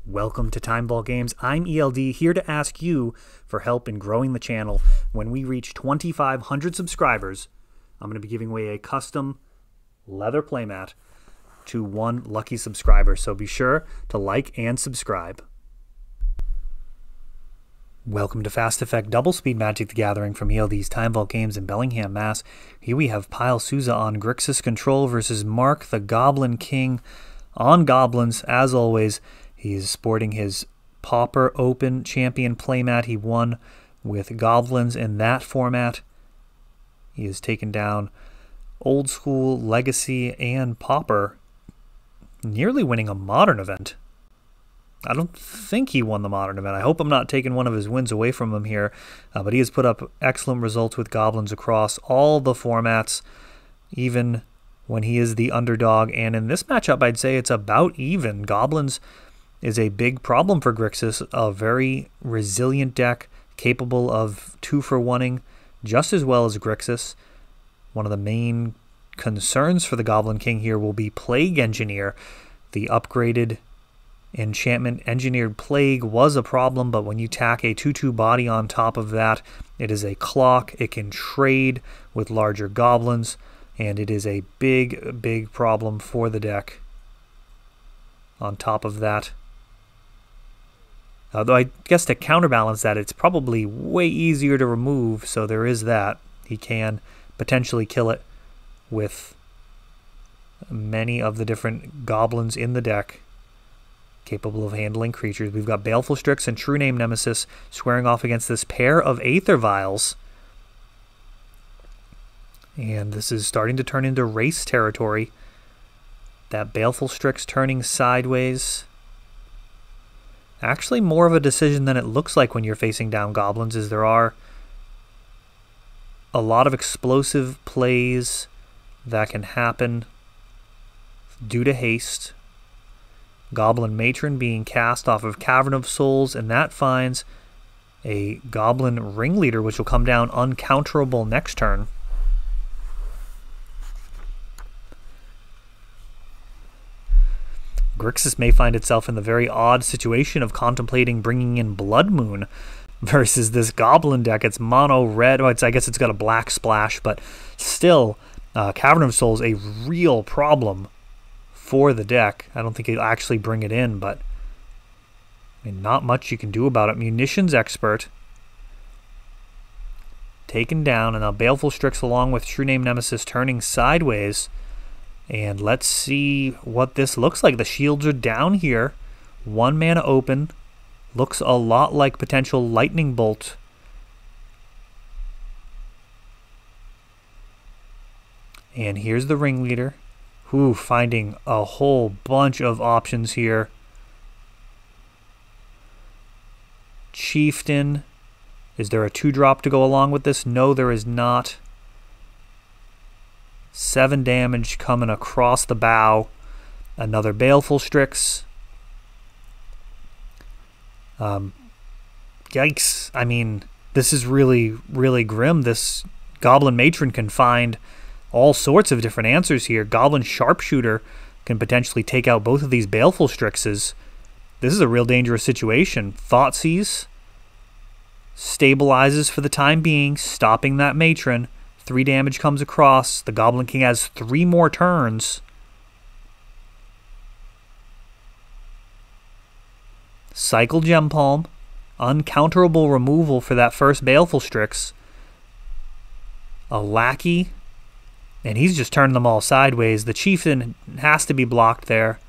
Welcome to Time Vault Games. I'm ELD, here to ask you for help in growing the channel. When we reach 2,500 subscribers, I'm going to be giving away a custom leather playmat to one lucky subscriber. So be sure to like and subscribe. Welcome to Fast Effect Double Speed Magic the Gathering from ELD's Time Vault Games in Bellingham, Mass. Here we have Pyle Souza on Grixis Control versus Mark the Goblin King on Goblins. As always, he is sporting his Pauper Open Champion playmat. He won with Goblins in that format. He has taken down Old School, Legacy, and Pauper, nearly winning a Modern event. I don't think he won the Modern event. I hope I'm not taking one of his wins away from him here. But he has put up excellent results with Goblins across all the formats, even when he is the underdog. And in this matchup, I'd say it's about even. Goblins is a big problem for Grixis, a very resilient deck, capable of 2-for-1ing just as well as Grixis. One of the main concerns for the Goblin King here will be Plague Engineer. The upgraded enchantment Engineered Plague was a problem, but when you tack a 2/2 body on top of that, it is a clock. It can trade with larger goblins, and it is a big problem for the deck. On top of that, although I guess to counterbalance that, it's probably way easier to remove, so there is that. He can potentially kill it with many of the different goblins in the deck capable of handling creatures. We've got Baleful Strix and True Name Nemesis squaring off against this pair of Aether Vials. And this is starting to turn into race territory. That Baleful Strix turning sideways. Actually more of a decision than it looks like when you're facing down Goblins, as there are a lot of explosive plays that can happen due to haste. Goblin Matron being cast off of Cavern of Souls, and that finds a Goblin Ringleader, which will come down uncounterable next turn. Grixis may find itself in the very odd situation of contemplating bringing in Blood Moon versus this Goblin deck. It's mono red. Well, I guess it's got a black splash, but still, Cavern of Souls a real problem for the deck. I don't think it'll actually bring it in, but I mean, not much you can do about it. Munitions Expert taken down, and now Baleful Strix along with True Name Nemesis turning sideways. And let's see what this looks like. The shields are down here. 1 mana open. Looks a lot like potential Lightning Bolt. And here's the Ringleader. Ooh, finding a whole bunch of options here. Chieftain. Is there a 2-drop to go along with this? No, there is not. 7 damage coming across the bow. Another Baleful Strix. Yikes. I mean, this is really grim. This Goblin Matron can find all sorts of different answers here. Goblin Sharpshooter can potentially take out both of these Baleful Strixes. This is a real dangerous situation. Thoughtseize stabilizes for the time being, stopping that Matron. 3 damage comes across. The Goblin King has 3 more turns. Cycle Gem Palm. Uncounterable removal for that first Baleful Strix. A Lackey. And he's just turning them all sideways. The Chieftain has to be blocked there.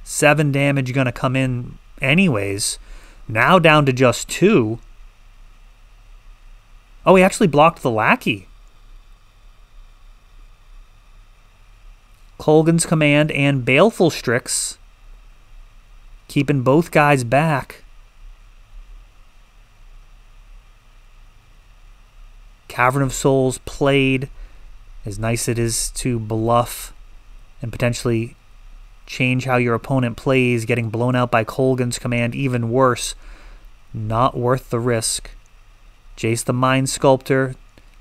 7 damage going to come in anyways. Now down to just 2. Oh, he actually blocked the Lackey. Kolgan's Command and Baleful Strix, keeping both guys back. Cavern of Souls played. As nice it is to bluff and potentially change how your opponent plays, getting blown out by Kolgan's Command even worse. Not worth the risk. Jace the Mind Sculptor,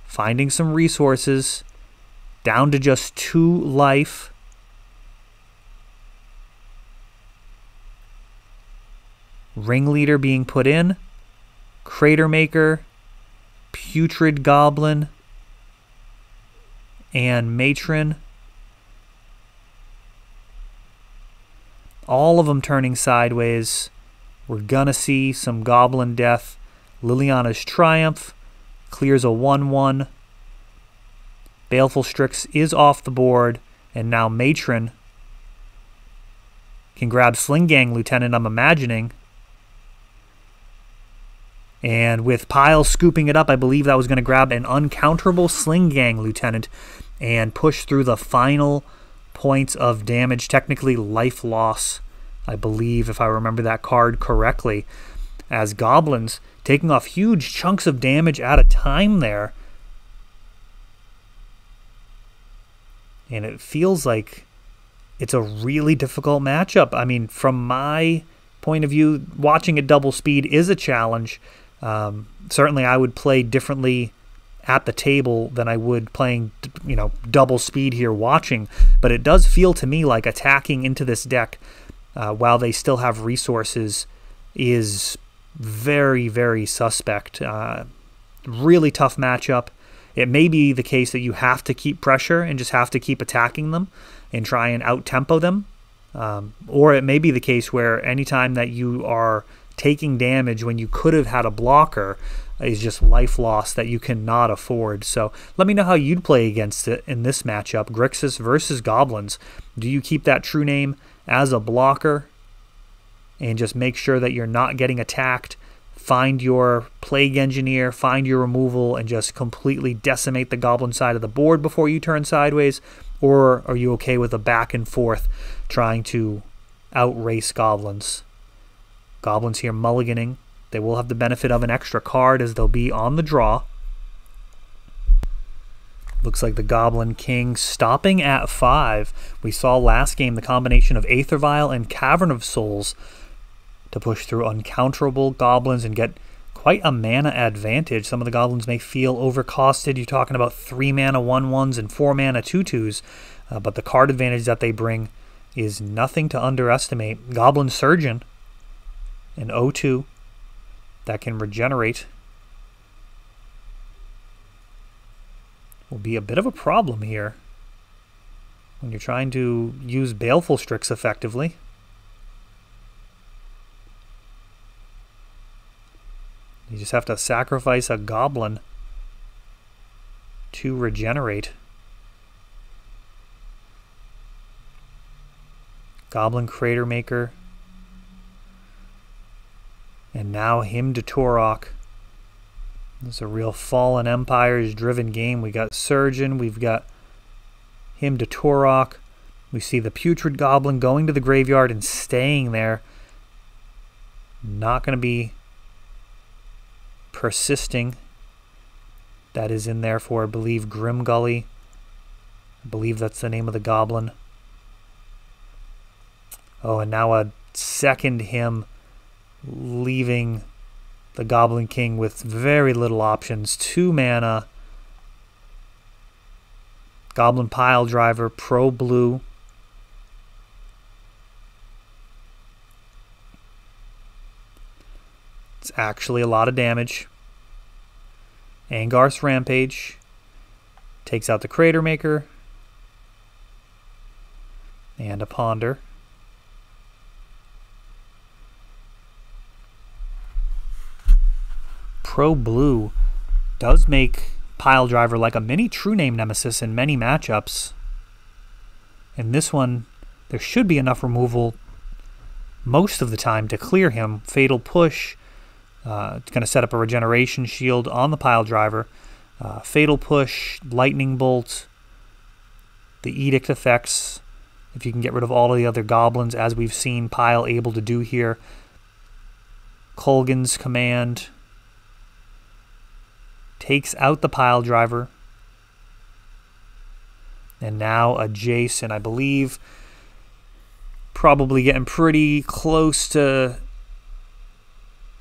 finding some resources, down to just 2 life. Ringleader being put in. Cratermaker, Putrid Goblin, and Matron. All of them turning sideways. We're gonna see some Goblin death. Liliana's Triumph clears a 1/1. Baleful Strix is off the board, and now Matron can grab Sling Gang Lieutenant, I'm imagining. And with Pile scooping it up, I believe that was going to grab an uncounterable Sling Gang Lieutenant and push through the final points of damage, technically life loss, I believe, if I remember that card correctly, as Goblins taking off huge chunks of damage at a time there. And it feels like it's a really difficult matchup. I mean, from my point of view, watching at double speed is a challenge. Certainly I would play differently at the table than I would playing, double speed here watching. But it does feel to me like attacking into this deck while they still have resources is very, very suspect. Really tough matchup. It may be the case that you have to keep pressure and just have to keep attacking them and try and out-tempo them. Or it may be the case where anytime that you are taking damage when you could have had a blocker is just life loss that you cannot afford. So let me know how you'd play against it in this matchup. Grixis versus Goblins. Do you keep that true name as a blocker and just make sure that you're not getting attacked? Find your Plague Engineer, find your removal, and just completely decimate the Goblin side of the board before you turn sideways? Or are you okay with a back and forth trying to outrace Goblins? Goblins here mulliganing. They will have the benefit of an extra card as they'll be on the draw. Looks like the Goblin King stopping at 5. We saw last game the combination of Aether Vial and Cavern of Souls to push through uncounterable Goblins and get quite a mana advantage. Some of the Goblins may feel overcosted. You're talking about 3 mana 1/1s and 4 mana 2/2s, but the card advantage that they bring is nothing to underestimate. Goblin Surgeon, an 0/2 that can regenerate, will be a bit of a problem here when you're trying to use Baleful Strix effectively. You just have to sacrifice a Goblin to regenerate. Goblin Cratermaker. And now Hymn to Torok. This is a real Fallen Empires driven game. We got Surgeon, we've got Hymn to Torok. We see the Putrid Goblin going to the graveyard and staying there. Not going to be persisting. That is in there for, I believe, Grimgully. I believe that's the name of the Goblin. Oh, and now a second Hymn, leaving the Goblin King with very little options. 2 mana. Goblin Pile Driver, Pro Blue. It's actually a lot of damage. Angarth's Rampage takes out the Cratermaker and a Ponder. Pro Blue does make Pile Driver like a mini True Name Nemesis in many matchups. In this one, there should be enough removal most of the time to clear him. Fatal Push. It's going to set up a regeneration shield on the Pile Driver. Fatal Push, Lightning Bolt, the Edict effects. If you can get rid of all of the other Goblins, as we've seen Pile able to do here. Kolgan's Command takes out the Pile Driver. And now a Jason, I believe, probably getting pretty close to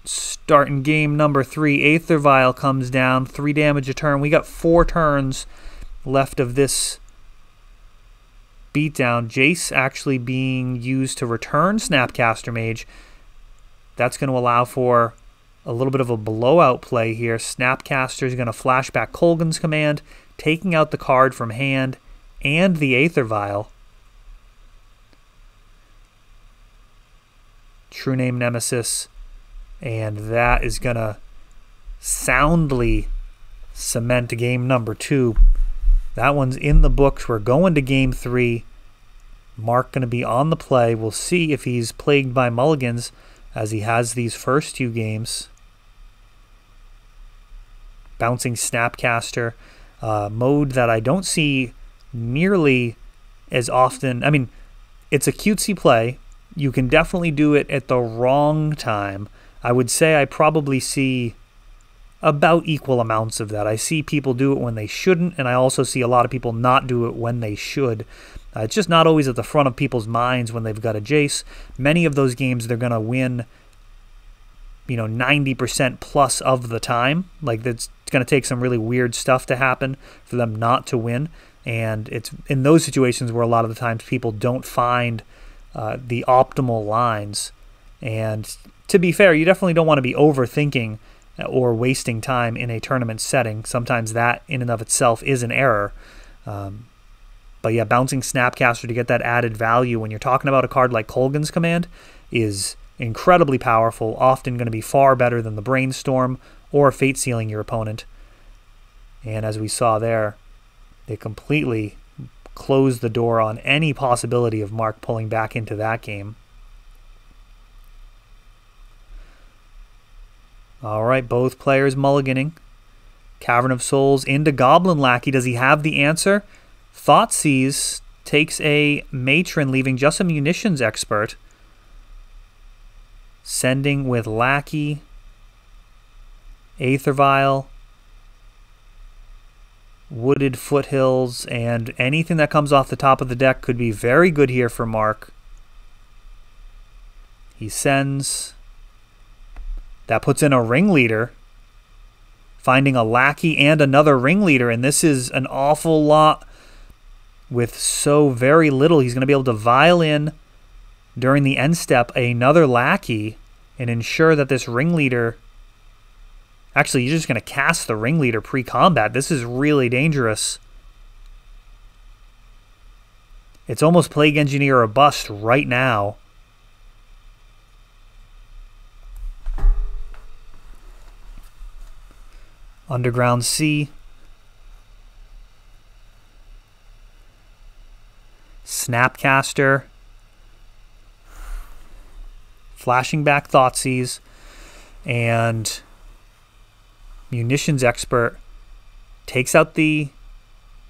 starting game number 3. Aether Vial comes down, 3 damage a turn. We got 4 turns left of this beatdown. Jace actually being used to return Snapcaster Mage. That's going to allow for a little bit of a blowout play here. Snapcaster is going to flash back Kolaghan's Command, taking out the card from hand and the Aether Vial. True Name Nemesis, and that is going to soundly cement game number 2. That one's in the books. We're going to game 3. Mark going to be on the play. We'll see if he's plagued by mulligans as he has these first 2 games. Bouncing Snapcaster, mode that I don't see nearly as often. I mean, it's a cutesy play. You can definitely do it at the wrong time. I would say I probably see about equal amounts of that. I see people do it when they shouldn't, and I also see a lot of people not do it when they should. It's just not always at the front of people's minds when they've got a Jace. Many of those games they're going to win, 90% plus of the time. Like, it's going to take some really weird stuff to happen for them not to win. And it's in those situations where a lot of the times people don't find the optimal lines. And to be fair, you definitely don't want to be overthinking or wasting time in a tournament setting. Sometimes that in and of itself is an error. But yeah, bouncing Snapcaster to get that added value when you're talking about a card like Kolaghan's Command is incredibly powerful, often going to be far better than the Brainstorm or Fate Sealing your opponent. And as we saw there, they completely closed the door on any possibility of Mark pulling back into that game. All right, both players mulliganing. Cavern of Souls into Goblin Lackey. Does he have the answer? Thoughtseize takes a Matron, leaving just a Munitions Expert. Sending with Lackey. Aether Vial. Wooded Foothills, and anything that comes off the top of the deck could be very good here for Mark. He sends. That puts in a Ringleader. Finding a Lackey and another Ringleader, and this is an awful lot with so very little. He's going to be able to vial in during the end step another Lackey and ensure that this Ringleader... Actually, you're just going to cast the Ringleader pre-combat. This is really dangerous. It's almost Plague Engineer or bust right now. Underground Sea. Snapcaster. Flashing back Thoughtseize. And Munitions Expert takes out the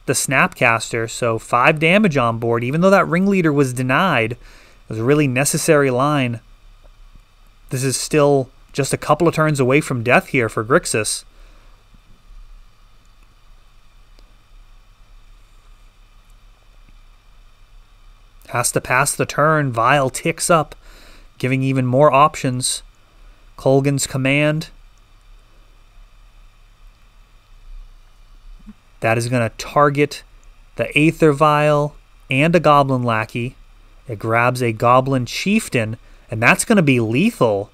Snapcaster. So 5 damage on board. Even though that Ringleader was denied, it was a really necessary line. This is still just a couple of turns away from death here for Grixis. Has to pass the turn. Vial ticks up, giving even more options. Kolaghan's Command. That is going to target the Aether Vial and a Goblin Lackey. It grabs a Goblin Chieftain, and that's going to be lethal.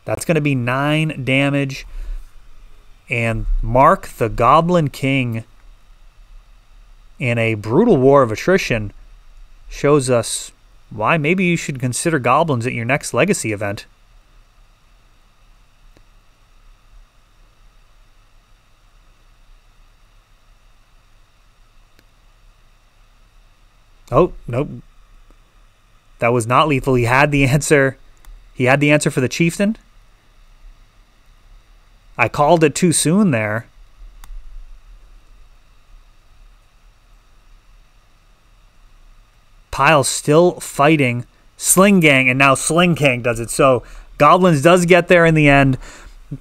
That's going to be 9 damage. And Mark, the Goblin King, in a brutal war of attrition, shows us why maybe you should consider Goblins at your next Legacy event. Oh, nope. That was not lethal. He had the answer. He had the answer for the Chieftain. I called it too soon there. Pyle's still fighting Sling Gang, and now Sling Gang does it. So Goblins does get there in the end.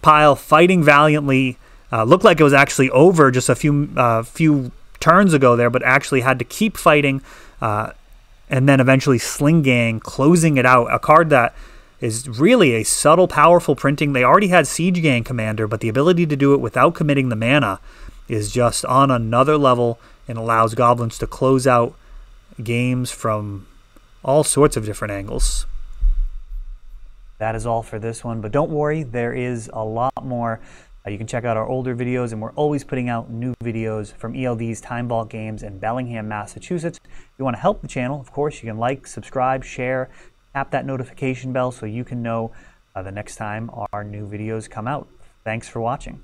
Pyle fighting valiantly. Looked like it was actually over just a few turns ago there, but actually had to keep fighting. And then eventually Sling Gang closing it out. A card that is really a subtle, powerful printing. They already had Siege Gang Commander, but the ability to do it without committing the mana is just on another level and allows Goblins to close out games from all sorts of different angles. That is all for this one, but don't worry, there is a lot more. You can check out our older videos, and we're always putting out new videos from ELD's Time Vault games in Bellingham, Massachusetts. If you want to help the channel, of course, you can like, subscribe, share, tap that notification bell so you can know the next time our new videos come out. Thanks for watching.